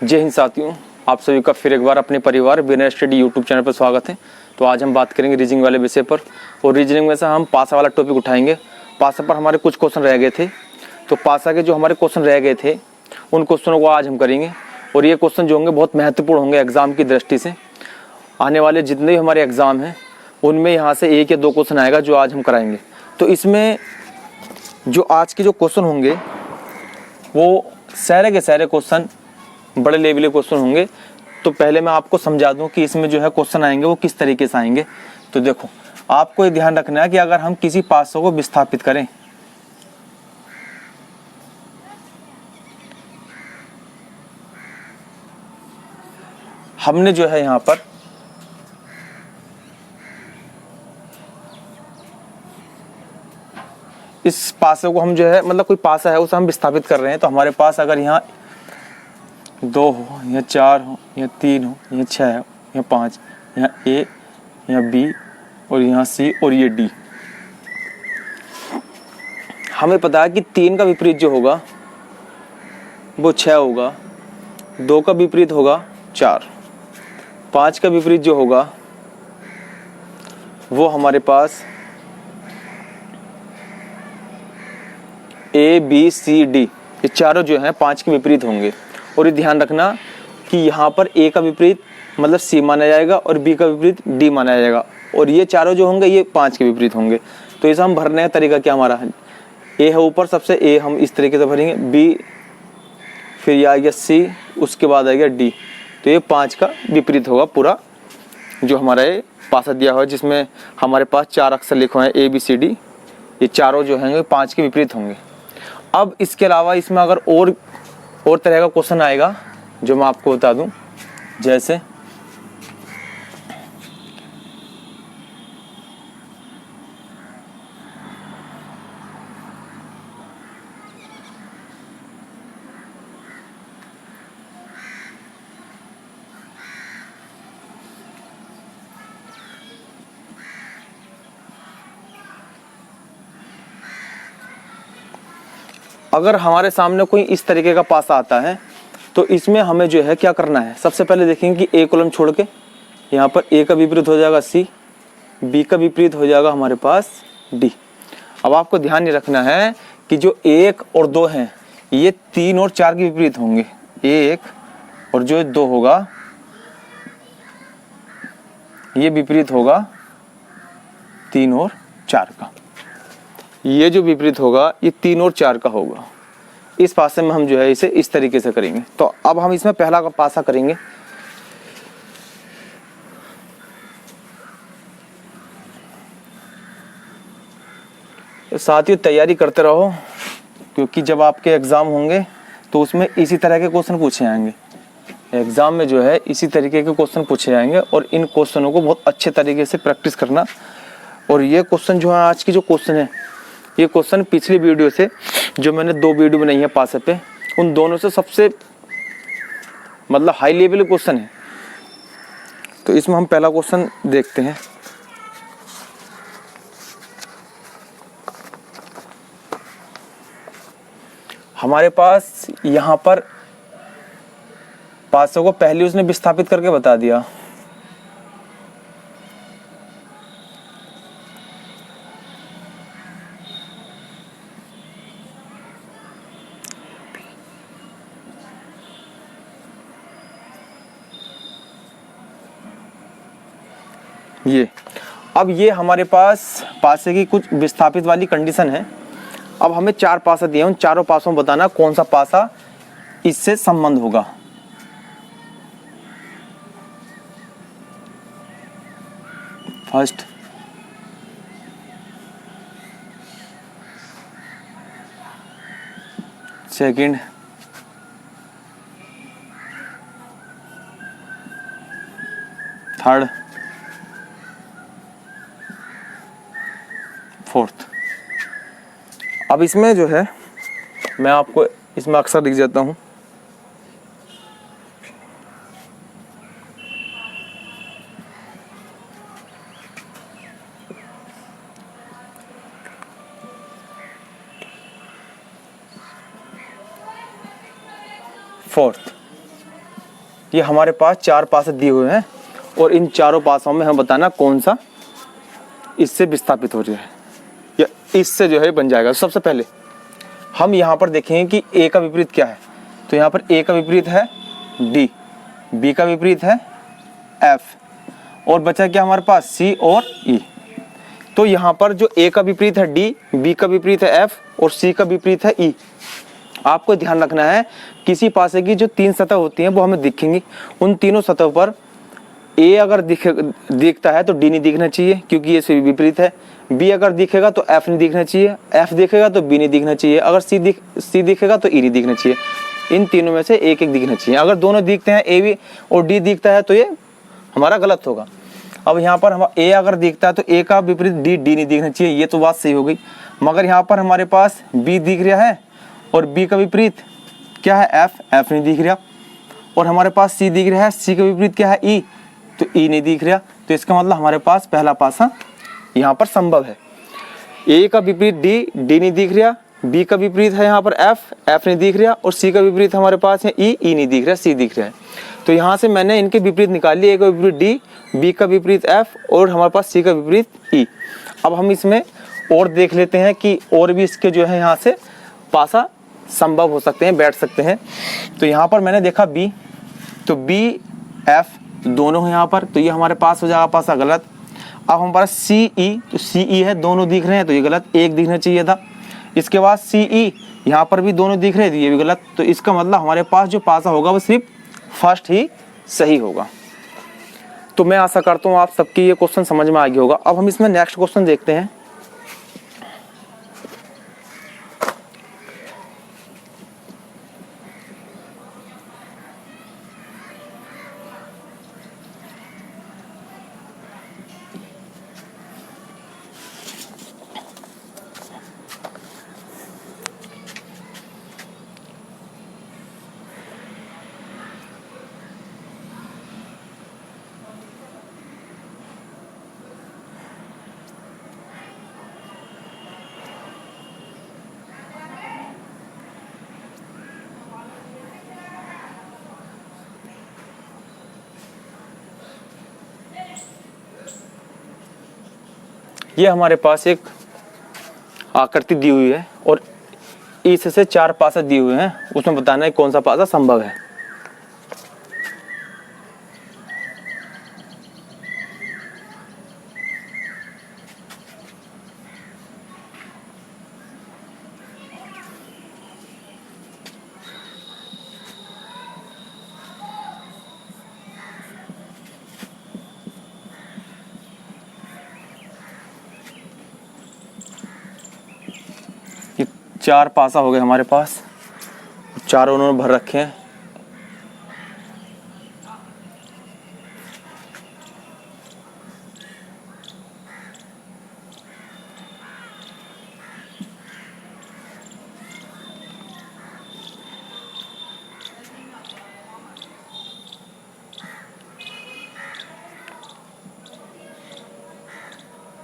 जय हिंद साथियों, आप सभी का फिर एक बार अपने परिवार बिना स्टडी यूट्यूब चैनल पर स्वागत है। तो आज हम बात करेंगे रीजनिंग वाले विषय पर, और रीजनिंग में से हम पासा वाला टॉपिक उठाएंगे। पासा पर हमारे कुछ क्वेश्चन रह गए थे, तो पासा के जो हमारे क्वेश्चन रह गए थे उन क्वेश्चनों को आज हम करेंगे। और ये क्वेश्चन जो होंगे बहुत महत्वपूर्ण होंगे एग्जाम की दृष्टि से। आने वाले जितने भी हमारे एग्जाम हैं उनमें यहाँ से एक या दो क्वेश्चन आएगा जो आज हम कराएंगे। तो इसमें जो आज के जो क्वेश्चन होंगे वो सारे के सारे क्वेश्चन बड़े लेवल के क्वेश्चन होंगे। तो पहले मैं आपको समझा दूं कि इसमें जो है क्वेश्चन आएंगे वो किस तरीके से आएंगे। तो देखो, आपको ये ध्यान रखना है कि अगर हम किसी पासों को विस्थापित करें, हमने जो है यहाँ पर इस पासे को हम जो है मतलब कोई पासा है उसे हम विस्थापित कर रहे हैं। तो हमारे पास अगर यहाँ 2 हो या 4 हो या 3 हो या 6 हो या 5, यहाँ A या B और यहाँ C और ये D। हमें पता है कि 3 का विपरीत जो होगा वो 6 होगा, 2 का विपरीत होगा 4, 5 का विपरीत जो होगा वो हमारे पास A B C D, ये चारों जो हैं 5 के विपरीत होंगे। और ये ध्यान रखना कि यहाँ पर A का विपरीत मतलब C माना जाएगा और B का विपरीत D माना जाएगा, और ये चारों जो होंगे ये 5 के विपरीत होंगे। तो इसे हम भरने का तरीका क्या हमारा है, A है ऊपर सबसे, A हम इस तरीके से भरेंगे, B फिर ये आ गया C, उसके बाद आ गया D। तो ये 5 का विपरीत होगा पूरा जो हमारा ये पासा दिया हुआ है, जिसमें हमारे पास 4 अक्षर लिखे हुए हैं A B C D। ये चारों जो हैं 5 के विपरीत होंगे। अब इसके अलावा इसमें अगर और तरह का क्वेश्चन आएगा जो मैं आपको बता दूं, जैसे अगर हमारे सामने कोई इस तरीके का पासा आता है तो इसमें हमें जो है क्या करना है, सबसे पहले देखेंगे कि A कॉलम छोड़ के यहाँ पर A का विपरीत हो जाएगा C, B का विपरीत हो जाएगा हमारे पास D। अब आपको ध्यान ये रखना है कि जो 1 और 2 हैं ये 3 और 4 के विपरीत होंगे, 1 और जो 2 होगा ये विपरीत होगा 3 और 4 का। ये जो विपरीत होगा ये 3 और 4 का होगा। इस पासे में हम जो है इसे इस तरीके से करेंगे। तो अब हम इसमें पहला का पासा करेंगे। तो साथियों तैयारी करते रहो, क्योंकि जब आपके एग्जाम होंगे तो उसमें इसी तरह के क्वेश्चन पूछे जाएंगे। एग्जाम में जो है इसी तरीके के क्वेश्चन पूछे जाएंगे और इन क्वेश्चनों को बहुत अच्छे तरीके से प्रैक्टिस करना। और ये क्वेश्चन जो है आज की जो क्वेश्चन है, ये क्वेश्चन पिछली वीडियो से जो मैंने 2 वीडियो बनाई है पासे पे, उन दोनों से सबसे मतलब हाई लेवल क्वेश्चन है। तो इसमें हम पहला क्वेश्चन देखते हैं। हमारे पास यहाँ पर पासों को पहले उसने विस्थापित करके बता दिया। अब ये हमारे पास पासे की कुछ विस्थापित वाली कंडीशन है। अब हमें 4 पासा दिए, उन चारों पासों में बताना कौन सा पासा इससे संबंध होगा। First, second, third, fourth. अब इसमें जो है मैं आपको इसमें अक्सर लिख देता हूँ। फोर्थ, ये हमारे पास 4 पासे दिए हुए हैं और इन चारों पासों में हमें बताना कौन सा इससे विस्थापित हो रहा है या इससे जो है बन जाएगा। सबसे पहले हम यहाँ पर देखेंगे कि ए का विपरीत क्या है। तो यहाँ पर ए का विपरीत है डी, बी का विपरीत है एफ और बचा क्या हमारे पास सी और ई। तो यहाँ पर जो ए का विपरीत है डी, बी का विपरीत है एफ और सी का विपरीत है ई। आपको ध्यान रखना है किसी पासे की जो 3 सतह होती हैं वो हमें दिखेंगी। उन तीनों सतहों पर ए अगर दिखता है तो डी नहीं दिखना चाहिए क्योंकि ये से विपरीत है। बी अगर दिखेगा तो एफ नहीं दिखना चाहिए, एफ दिखेगा तो बी नहीं दिखना चाहिए, अगर सी दिखेगा तो ई नहीं दिखना चाहिए। इन तीनों में से एक एक दिखना चाहिए। अगर दोनों दिखते हैं ए बी और डी दिखता है तो ये हमारा गलत होगा। अब यहाँ पर हम ए अगर दिखता है तो ए का विपरीत डी नहीं दिखना चाहिए, ये तो बात सही हो गई। मगर यहाँ पर हमारे पास बी दिख रहा है और बी का विपरीत क्या है एफ नहीं दिख रहा और हमारे पास सी दिख रहा है, सी का विपरीत क्या है ई, तो ई नहीं दिख रहा। तो इसका मतलब हमारे पास पहला पासा यहाँ पर संभव है। ए का विपरीत डी नहीं दिख रहा, बी का विपरीत है यहाँ पर एफ नहीं दिख रहा और सी का विपरीत हमारे पास है ई नहीं दिख रहा, सी दिख रहा है। तो यहाँ से मैंने इनके विपरीत निकाल लिए, ए का विपरीत डी, बी का विपरीत एफ और हमारे पास सी का विपरीत ई। अब हम इसमें और देख लेते हैं कि और भी इसके जो है यहाँ से पासा संभव हो सकते हैं, बैठ सकते हैं। तो यहाँ पर मैंने देखा बी, तो बी एफ दोनों हैं यहाँ पर, तो ये हमारे पास हो जाएगा पासा गलत। अब हमारे पास सी ई, तो सी ई है, दोनों दिख रहे हैं तो ये गलत, एक दिखना चाहिए था। इसके बाद सी ई, यहाँ पर भी दोनों दिख रहे हैं तो ये भी गलत। तो इसका मतलब हमारे पास जो पासा होगा वो सिर्फ फर्स्ट ही सही होगा। तो मैं आशा करता हूँ आप सबकी ये क्वेश्चन समझ में आ गया होगा। अब हम इसमें नेक्स्ट क्वेश्चन देखते हैं। ये हमारे पास एक आकृति दी हुई है और इससे 4 पासा दिए हुए हैं, उसमें बताना है कौन सा पासा संभव है। ये 4 पासा हो गए हमारे पास, चारों उन्होंने भर रखे हैं।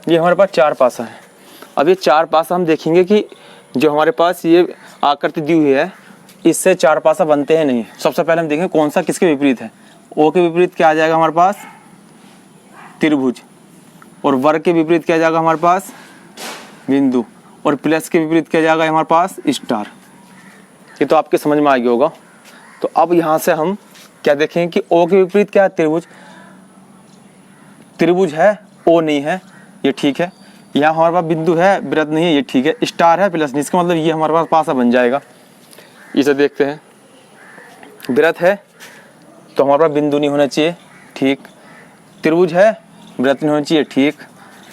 ये हमारे पास 4 पासा है। अब ये 4 पासा हम देखेंगे कि जो हमारे पास ये आकृति दी हुई है इससे 4 पासा बनते हैं नहीं। सबसे पहले हम देखेंगे कौन सा किसके विपरीत है। ओ के विपरीत क्या आ जाएगा हमारे पास त्रिभुज, और वर्ग के विपरीत क्या आ जाएगा हमारे पास बिंदु, और प्लस के विपरीत क्या आ जाएगा हमारे पास स्टार। ये तो आपके समझ में आ गया होगा। तो अब यहाँ से हम क्या देखेंगे कि ओ के विपरीत क्या है त्रिभुज, त्रिभुज है ओ नहीं है, ये ठीक है। यहाँ हमारे पास बिंदु है वृत्त नहीं है, ये ठीक है। स्टार है प्लस नहीं, इसका मतलब ये हमारे पास पासा बन जाएगा। इसे देखते हैं, वृत्त है तो हमारे पास बिंदु नहीं होना चाहिए, ठीक। त्रिभुज है वृत्त नहीं होना चाहिए, ठीक।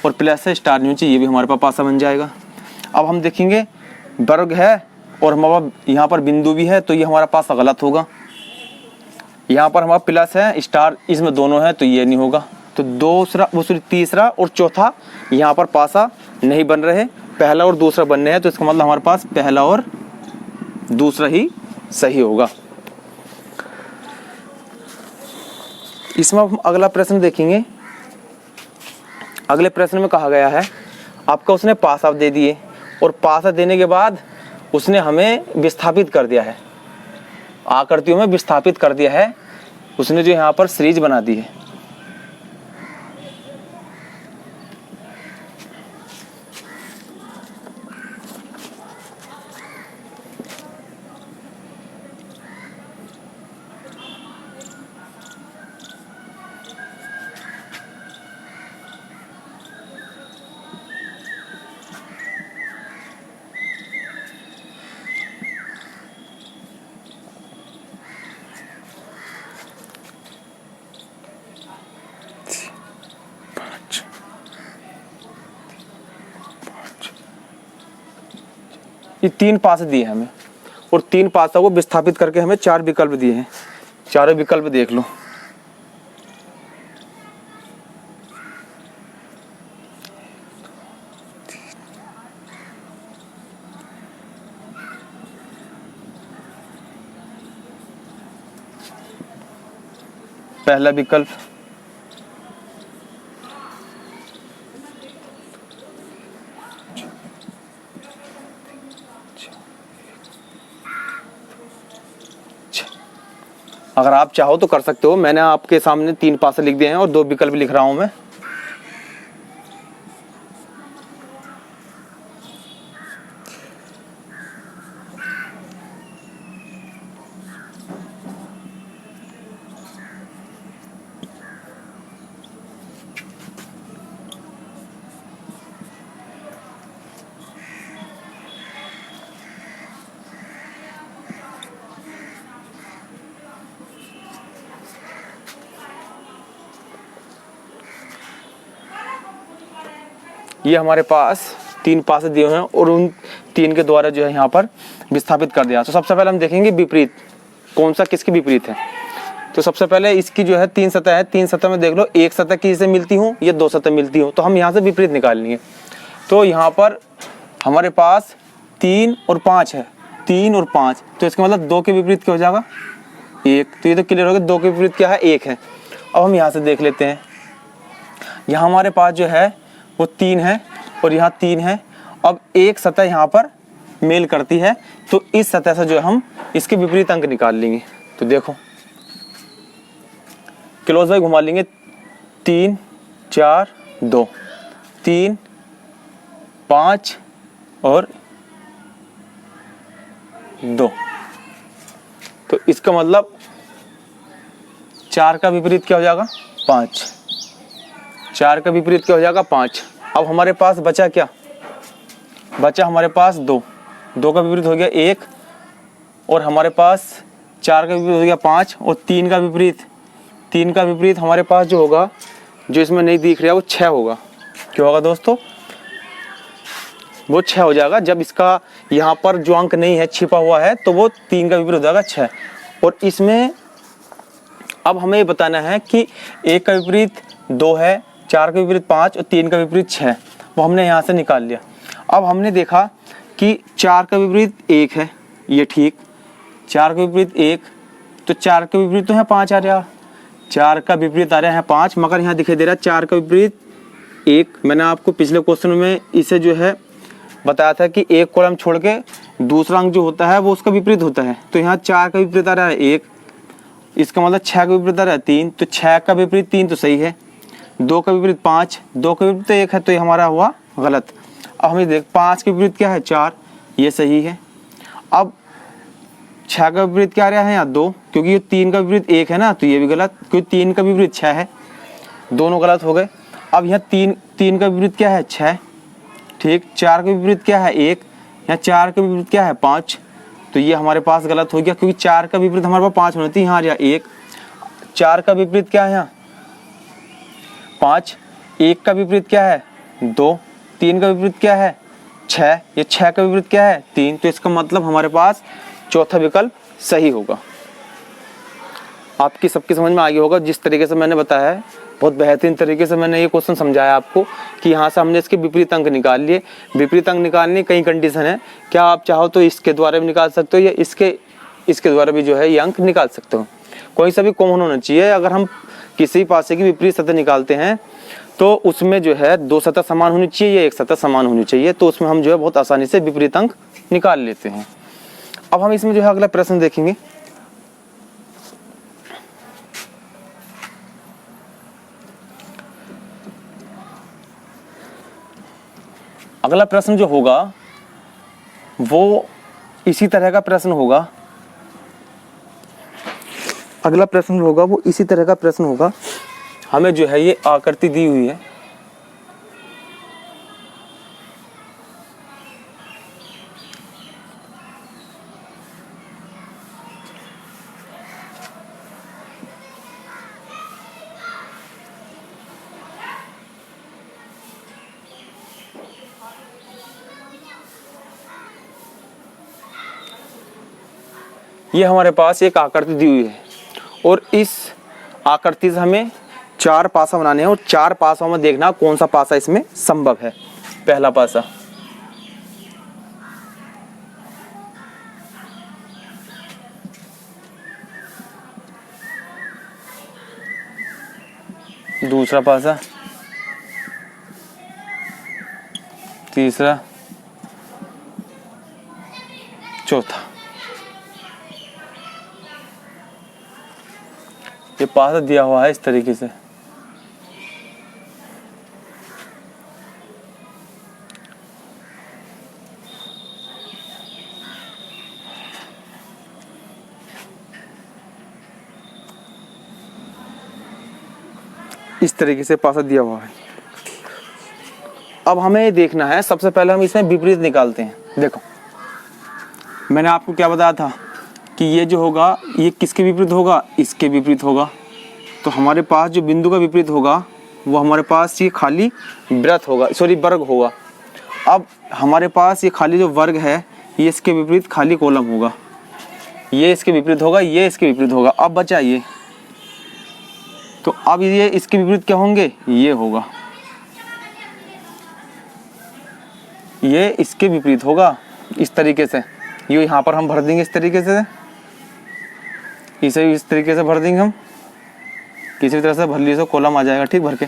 और प्लस है स्टार नहीं होना चाहिए, ये भी हमारे पास पासा बन जाएगा। अब हम देखेंगे वर्ग है और हमारा यहाँ पर बिंदु भी है तो ये हमारा पासा गलत होगा। यहाँ पर हमारा प्लस है स्टार, इसमें दोनों है तो ये नहीं होगा। तो दूसरा तीसरा और चौथा यहाँ पर पासा नहीं बन रहे, पहला और दूसरा बनने हैं। तो इसका मतलब हमारे पास पहला और दूसरा ही सही होगा। इसमें हम अगला प्रश्न देखेंगे। अगले प्रश्न में कहा गया है आपका उसने पासा दे दिए और पासा देने के बाद उसने हमें विस्थापित कर दिया है, आकृतियों में विस्थापित कर दिया है उसने जो यहाँ पर सीरीज बना दी है। ये 3 पास दिए हैं हमें और 3 पासों को विस्थापित करके हमें 4 विकल्प दिए हैं। चारों विकल्प देख लो। पहला विकल्प अगर आप चाहो तो कर सकते हो। मैंने आपके सामने 3 पासे लिख दिए हैं और 2 विकल्प लिख रहा हूं मैं। ये हमारे पास 3 पासे दिए हैं और उन 3 के द्वारा जो है यहाँ पर विस्थापित कर दिया। तो सबसे पहले हम देखेंगे विपरीत, कौन सा किसकी विपरीत है। तो सबसे पहले इसकी जो है 3 सतह है। 3 सतह में देख लो, एक सतह किससे मिलती हूँ, ये 2 सतह मिलती हूँ। तो हम यहाँ से विपरीत निकालनी है। तो यहाँ पर हमारे पास 3 और 5 है, 3 और 5। तो इसका मतलब 2 के विपरीत क्या हो जाएगा, 1। तो ये तो क्लियर हो गया, 2 के विपरीत क्या है, 1 है। अब हम यहाँ से देख लेते हैं। यहाँ हमारे पास जो है वो 3 है और यहाँ 3 है। अब एक सतह यहाँ पर मेल करती है, तो इस सतह से जो हम इसके विपरीत अंक निकाल लेंगे। तो देखो क्लोज बाय घुमा लेंगे, 3 4 2, 3 5 और 2। तो इसका मतलब 4 का विपरीत क्या हो जाएगा, 5। 4 का विपरीत क्या हो जाएगा, 5। अब हमारे पास बचा क्या, बचा हमारे पास 2। 2 का विपरीत हो गया 1 और हमारे पास 4 का विपरीत हो गया 5 और 3 का विपरीत, 3 का विपरीत हमारे पास जो होगा, जो इसमें नहीं दिख रहा, वो 6 होगा। क्या होगा दोस्तों, वो 6 हो जाएगा। जब इसका यहाँ पर जो अंक नहीं है, छिपा हुआ है, तो वो 3 का विपरीत हो जाएगा 6। और इसमें अब हमें ये बताना है कि 1 का विपरीत 2 है, 4 का विपरीत 5 और 3 का विपरीत 6। वो हमने यहाँ से निकाल लिया। अब हमने देखा कि 4 का विपरीत 1 है, ये ठीक। 4 का विपरीत 1, तो 4 का विपरीत तो यहाँ 5 आ रहा, 4 का विपरीत आ रहा है 5, मगर यहाँ दिखाई दे रहा है 4 का विपरीत 1। मैंने आपको पिछले क्वेश्चन में इसे जो है बताया था कि एक कॉलम छोड़ के दूसरा अंक जो होता है वो उसका विपरीत होता है। तो यहाँ 4 का विपरीत आ रहा है 1, इसका मतलब 6 का विपरीत आ रहा है 3। तो 6 का विपरीत 3 तो सही है, 2 का विपरीत 5, 2 का विपरीत 1 है, तो ये हमारा हुआ गलत। अब हमें देख 5 के विपरीत क्या है, 4, ये सही है। अब 6 का विपरीत क्या आ रहा है यहाँ, 2, क्योंकि ये 3 का विपरीत 1 है ना, तो ये भी गलत, क्योंकि 3 का विपरीत 6 है। दोनों गलत हो गए। अब यहाँ 3 का विपरीत क्या है, 6, ठीक। 4 का विपरीत क्या है, 1, यहाँ 4 का विपरीत क्या है, 5, तो ये हमारे पास गलत हो गया, क्योंकि 4 का विपरीत हमारे पास 5 होनी थी, यहाँ आ रहा 1। 4 का विपरीत क्या है यहाँ, 5, 1 का विपरीत क्या है, 2, 3 का विपरीत क्या है, 6, ये 6 का विपरीत क्या है, 3। तो इसका मतलब हमारे पास चौथा विकल्प सही होगा। आपकी सबकी समझ में आ गया होगा जिस तरीके से मैंने बताया है। बहुत बेहतरीन तरीके से मैंने ये क्वेश्चन समझाया आपको कि यहाँ से हमने इसके विपरीत अंक निकाल लिए। विपरीत अंक निकालने कई कंडीशन है, क्या आप चाहो तो इसके द्वारा भी निकाल सकते हो या इसके द्वारा भी जो है ये अंक निकाल सकते हो। कोई सा भी कॉमन होना चाहिए। अगर हम किसी पासे की विपरीत सतह निकालते हैं तो उसमें जो है 2 सतह समान होनी चाहिए या 1 सतह समान होनी चाहिए, तो उसमें हम जो है बहुत आसानी से विपरीत अंक निकाल लेते हैं। अब हम इसमें जो है अगला प्रश्न देखेंगे। अगला प्रश्न जो होगा वो इसी तरह का प्रश्न होगा। अगला प्रश्न होगा वो इसी तरह का प्रश्न होगा। हमें जो है ये आकृति दी हुई है, ये हमारे पास एक आकृति दी हुई है और इस आकृति से हमें 4 पासा बनाने हैं और 4 पासाओं में देखना कौन सा पासा इसमें संभव है। पहला पासा, दूसरा पासा, तीसरा, चौथा। ये पासा दिया हुआ है इस तरीके से। इस तरीके से पासा दिया हुआ है। अब हमें ये देखना है, सबसे पहले हम इसमें विपरीत निकालते हैं। देखो मैंने आपको क्या बताया था कि ये जो होगा ये किसके विपरीत होगा, इसके विपरीत होगा। तो हमारे पास जो बिंदु का विपरीत होगा वो हमारे पास ये खाली वृत्त होगा, सॉरी वर्ग होगा। अब हमारे पास ये खाली जो वर्ग है ये इसके विपरीत खाली कॉलम होगा, ये इसके विपरीत होगा, ये इसके विपरीत होगा। अब बचा ये, तो अब ये इसके विपरीत क्या होंगे, ये होगा, ये इसके विपरीत होगा इस तरीके से। ये यहाँ पर हम भर देंगे इस तरीके से, इसे इस तरीके से भर देंगे हम, किसी भी तरह से भर लीजिए तो कॉलम आ जाएगा, ठीक, भर के।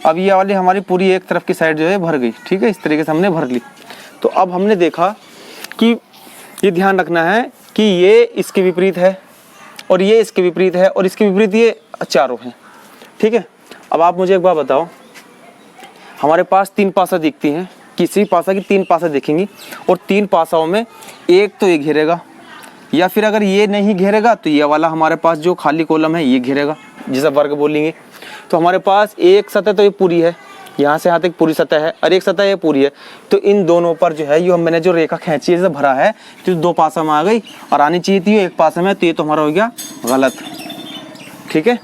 अब ये वाली हमारी पूरी एक तरफ की साइड जो है भर गई, ठीक है, इस तरीके से हमने भर ली। तो अब हमने देखा कि ये ध्यान रखना है कि ये इसके विपरीत है और ये इसके विपरीत है और इसके विपरीत ये चारों हैं, ठीक है। अब आप मुझे एक बात बताओ, हमारे पास 3 पासा दिखती हैं, किसी पासा की 3 पासा दिखेंगी और 3 पासाओं में एक तो ये घेरेगा, या फिर अगर ये नहीं घेरेगा तो ये वाला हमारे पास जो खाली कॉलम है ये घेरेगा, जिसे वर्ग बोलेंगे। तो हमारे पास एक सतह तो ये पूरी है, यहाँ से यहाँ तक पूरी सतह है, और एक सतह ये पूरी है। तो इन दोनों पर जो है ये मैंने जो रेखा खींची है भरा है, तो 2 पासा में आ गई और आनी चाहिए थी 1 पासा में, तो ये तो हमारा हो गया गलत, ठीक है।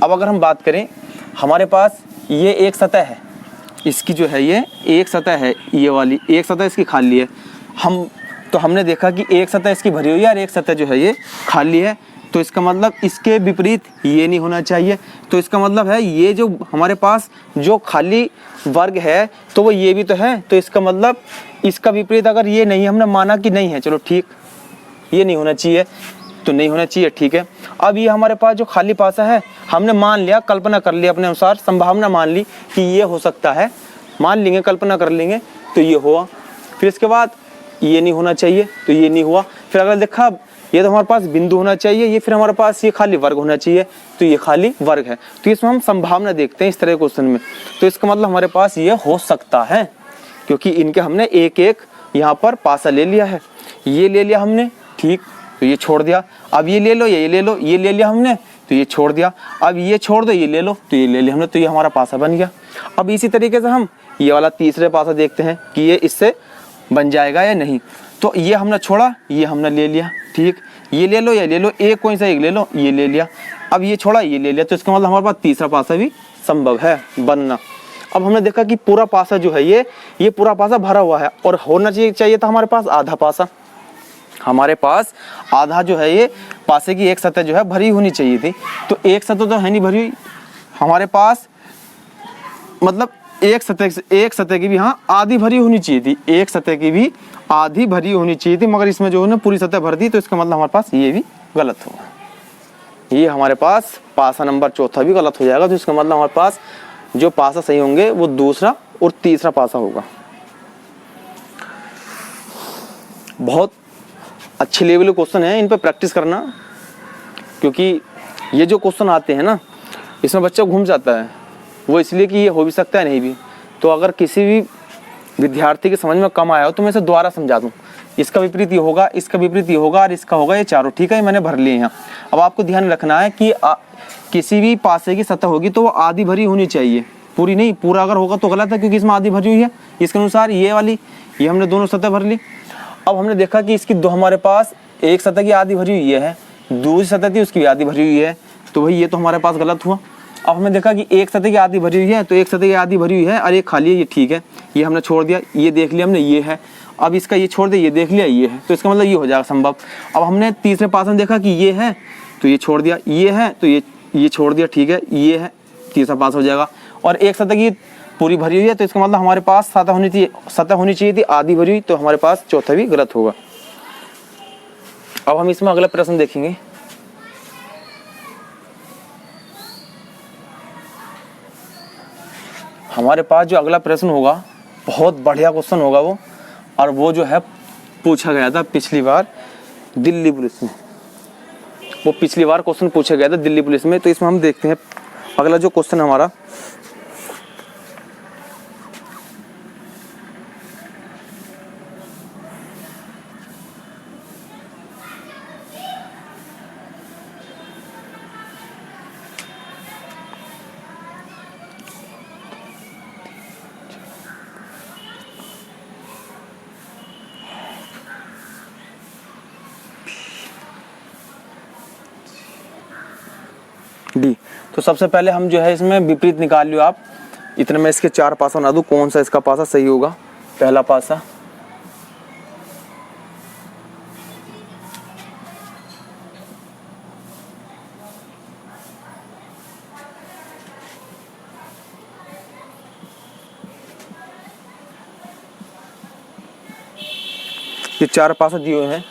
अब अगर हम बात करें, हमारे पास ये एक सतह है, इसकी जो है ये एक सतह है, ये वाली एक सतह इसकी खाली है। हमने देखा कि एक सतह इसकी भरी हुई है और एक सतह जो है ये खाली है। तो इसका मतलब इसके विपरीत ये नहीं होना चाहिए। तो इसका मतलब है ये जो हमारे पास जो खाली वर्ग है तो वो ये भी तो है। तो इसका मतलब इसका विपरीत अगर ये नहीं, हमने माना कि नहीं है, चलो ठीक, ये नहीं होना चाहिए तो नहीं होना चाहिए, ठीक है। अब ये हमारे पास जो खाली पासा है, हमने मान लिया, कल्पना कर लिया अपने अनुसार, संभावना मान ली कि ये हो सकता है, मान लेंगे, कल्पना कर लेंगे तो ये हुआ। फिर इसके बाद ये नहीं होना चाहिए तो ये नहीं हुआ। फिर अगर देखा ये तो हमारे पास बिंदु होना चाहिए, ये फिर हमारे पास ये खाली वर्ग होना चाहिए, तो ये खाली वर्ग है। तो इसमें हम संभावना देखते हैं इस तरह के क्वेश्चन में। तो इसका मतलब हमारे पास ये हो सकता है, क्योंकि इनके हमने एक एक यहाँ पर पासा ले लिया है, ये ले लिया हमने, ठीक, तो ये छोड़ दिया। अब ये ले लो, ये ले लो, ये ले लिया हमने तो ये छोड़ दिया। अब ये छोड़ दो, ये ले लो, तो ये ले लिया हमने, तो ये हमारा पासा बन गया। अब इसी तरीके से हम ये वाला तीसरे पासा देखते हैं कि ये इससे बन जाएगा या नहीं। तो ये हमने छोड़ा, ये हमने ले लिया, ठीक, ये ले लो, ये ले लो, एक कोई सा एक ले लो, ये ले लिया। अब ये छोड़ा, ये ले लिया, तो इसका मतलब हमारे पास तीसरा पासा भी संभव है बनना। अब हमने देखा कि पूरा पासा जो है ये पूरा पासा भरा हुआ है और होना चाहिए था हमारे पास आधा पासा। हमारे पास आधा जो है ये पासे की एक सतह जो है भरी होनी चाहिए थी, तो एक सतह तो है नहीं भरी हुई हमारे पास, मतलब एक सतह की भी हाँ आधी भरी होनी चाहिए थी, एक सतह की भी आधी भरी होनी चाहिए थी, मगर इसमें जो है पूरी सतह भर दी, तो इसका मतलब हमारे पास ये भी गलत होगा। ये हमारे पास पासा नंबर चौथा भी गलत हो जाएगा। तो इसका मतलब हमारे पास जो पासा सही होंगे वो दूसरा और तीसरा पासा होगा। बहुत अच्छे लेवल के क्वेश्चन है, इन पर प्रैक्टिस करना, क्योंकि ये जो क्वेश्चन आते हैं ना इसमें बच्चा घूम जाता है, वो इसलिए कि ये हो भी सकता है नहीं भी। तो अगर किसी भी विद्यार्थी के समझ में कम आया हो तो मैं इसे दोबारा समझा दूं। इसका विपरीत ये होगा, इसका विपरीत ये होगा और इसका होगा, ये चारों, ठीक है, मैंने भर लिए हैं। अब आपको ध्यान रखना है कि किसी भी पासे की सतह होगी तो वो आधी भरी होनी चाहिए, पूरी नहीं। पूरा अगर होगा तो गलत है, क्योंकि इसमें आधी भरी हुई है। इसके अनुसार ये वाली, ये हमने दोनों सतह भर ली। अब हमने देखा कि इसकी दो, हमारे पास एक सतह की आधी भरी हुई है, दूसरी सतह थी उसकी भी आधी भरी हुई है, तो भाई ये तो हमारे पास गलत हुआ। अब हमने देखा कि एक सतह की आधी भरी हुई है, तो एक सतह की आधी भरी हुई है और एक खाली है, ये ठीक है, ये हमने छोड़ दिया, ये देख लिया हमने, ये है। अब इसका ये छोड़ दिया, ये देख लिया, ये है, तो इसका मतलब ये हो जाएगा संभव। अब हमने तीसरे पास में देखा कि ये है, तो ये छोड़ दिया, ये है, तो ये छोड़ दिया, ठीक है, ये है, तीसरा पास हो जाएगा। और एक सतह की पूरी भरी हुई है, तो इसका मतलब हमारे पास सतह होनी चाहिए थी आधी भरी हुई, तो हमारे पास चौथा भी गलत होगा। अब हम इसमें अगला प्रश्न देखेंगे। हमारे पास जो अगला प्रश्न होगा बहुत बढ़िया क्वेश्चन होगा वो, और वो जो है पूछा गया था पिछली बार दिल्ली पुलिस में। वो पिछली बार क्वेश्चन पूछा गया था दिल्ली पुलिस में। तो इसमें हम देखते हैं अगला जो क्वेश्चन हमारा, डी। तो सबसे पहले हम जो है इसमें विपरीत निकाल लियो आप। इतने में इसके चार पासा बना दूं, कौन सा इसका पासा सही होगा। पहला पासा, ये चार पासा दिए हुए हैं।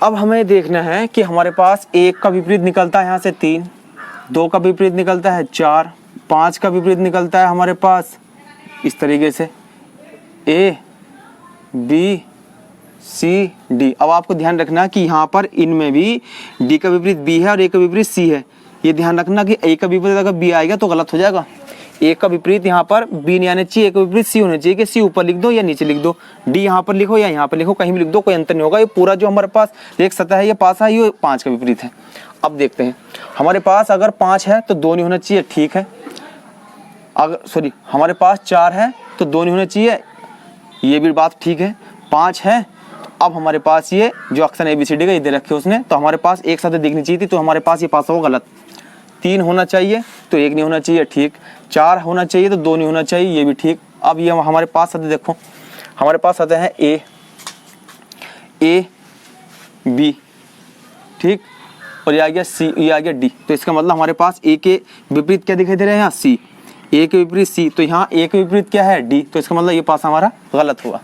अब हमें देखना है कि हमारे पास एक का विपरीत निकलता है यहाँ से 3, 2 का विपरीत निकलता है 4, 5 का विपरीत निकलता है हमारे पास इस तरीके से A, B, C, D। अब आपको ध्यान रखना कि यहाँ पर इनमें भी D का विपरीत B है और A का विपरीत C है। ये ध्यान रखना कि A का विपरीत अगर B आएगा तो गलत हो जाएगा। A का विपरीत यहाँ पर B नहीं आना चाहिए, A का विपरीत C होना चाहिए कि C ऊपर लिख दो या नीचे लिख दो, D यहाँ पर लिखो या यहाँ पर लिखो, कहीं भी लिख दो, कोई अंतर नहीं होगा। ये पूरा जो हमारे पास एक सतह है, ये पासा है, ये 5 का विपरीत है। अब देखते हैं, हमारे पास अगर 5 है तो 2 नहीं होना चाहिए, ठीक है। अगर सॉरी हमारे पास 4 है तो 2 नहीं होना चाहिए, ये भी बात ठीक है। 5 है, अब हमारे पास ये जो अक्सर ABCD का ये दे रखे उसने, तो हमारे पास एक सतह दिखनी चाहिए थी, तो हमारे पास ये पासा हो गलत। 3 होना चाहिए तो 1 नहीं होना चाहिए, ठीक। 4 होना चाहिए तो 2 नहीं होना चाहिए, ये भी ठीक। अब ये हमारे पास सतह देखो, हमारे पास सतह है A, B, ठीक, और ये आ गया C, ये आ गया D। तो इसका मतलब हमारे पास A के विपरीत क्या दिखाई दे रहा है यहाँ C, A के विपरीत C, तो यहाँ A के विपरीत क्या है D, तो इसका मतलब ये पासा हमारा गलत हुआ।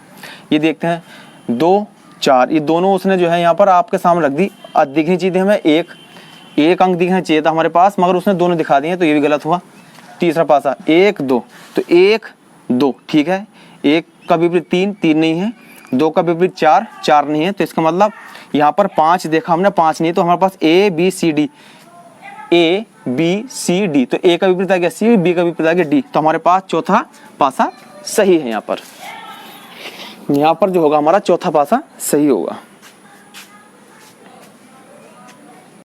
ये देखते हैं 2, 4, ये दोनों उसने जो है यहाँ पर आपके सामने रख दी। दिखनी चाहिए थी हमें एक अंक दिखना चाहिए था हमारे पास, मगर उसने दोनों दिखा दिए, तो ये भी गलत हुआ। तीसरा पासा 1, 2, तो 1, 2 ठीक है। 1 का विपरीत 3, 3 नहीं है। 2 का विपरीत 4, 4 नहीं है, तो इसका मतलब यहाँ पर 5 देखा हमने, 5 नहीं, तो हमारे पास A, B, C, D, A, B, C, D, तो A का विपरीत आ गया C, B का विपरीत आ गया D, तो हमारे पास चौथा पासा सही है। यहाँ पर जो होगा हमारा चौथा पासा सही होगा।